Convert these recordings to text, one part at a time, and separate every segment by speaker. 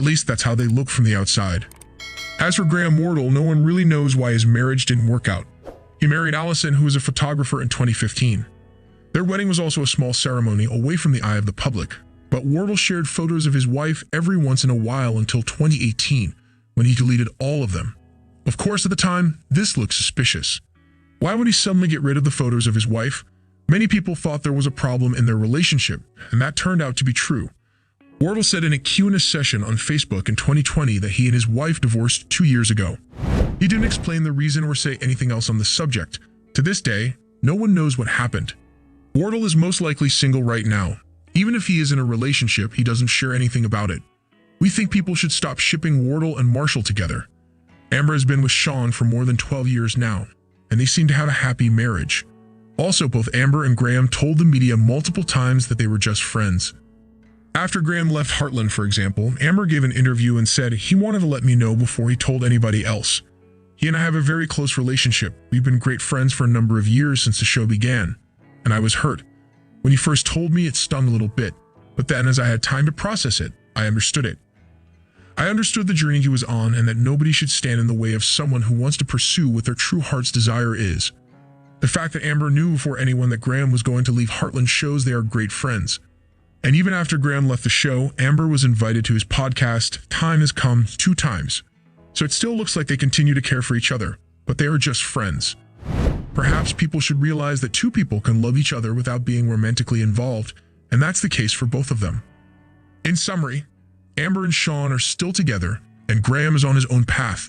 Speaker 1: At least that's how they look from the outside. As for Graham Wardle, no one really knows why his marriage didn't work out. He married Allison, who was a photographer, in 2015. Their wedding was also a small ceremony away from the eye of the public, but Wardle shared photos of his wife every once in a while until 2018, when he deleted all of them. Of course, at the time, this looked suspicious. Why would he suddenly get rid of the photos of his wife? Many people thought there was a problem in their relationship, and that turned out to be true. Wardle said in a Q&A session on Facebook in 2020 that he and his wife divorced 2 years ago. He didn't explain the reason or say anything else on the subject. To this day, no one knows what happened. Wardle is most likely single right now. Even if he is in a relationship, he doesn't share anything about it. We think people should stop shipping Wardle and Marshall together. Amber has been with Shawn for more than 12 years now, and they seem to have a happy marriage. Also, both Amber and Graham told the media multiple times that they were just friends. After Graham left Heartland, for example, Amber gave an interview and said he wanted to let me know before he told anybody else. He and I have a very close relationship. We've been great friends for a number of years since the show began, and I was hurt. When he first told me, it stung a little bit, but then as I had time to process it, I understood it. I understood the journey he was on and that nobody should stand in the way of someone who wants to pursue what their true heart's desire is. The fact that Amber knew before anyone that Graham was going to leave Heartland shows they are great friends. And even after Graham left the show, Amber was invited to his podcast, Time Has Come, 2 times. So it still looks like they continue to care for each other, but they are just friends. Perhaps people should realize that 2 people can love each other without being romantically involved, and that's the case for both of them. In summary, Amber and Shawn are still together, and Graham is on his own path.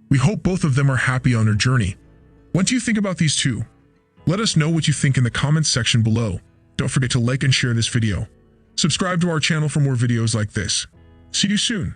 Speaker 1: We hope both of them are happy on their journey. What do you think about these 2? Let us know what you think in the comments section below. Don't forget to like and share this video. Subscribe to our channel for more videos like this. See you soon.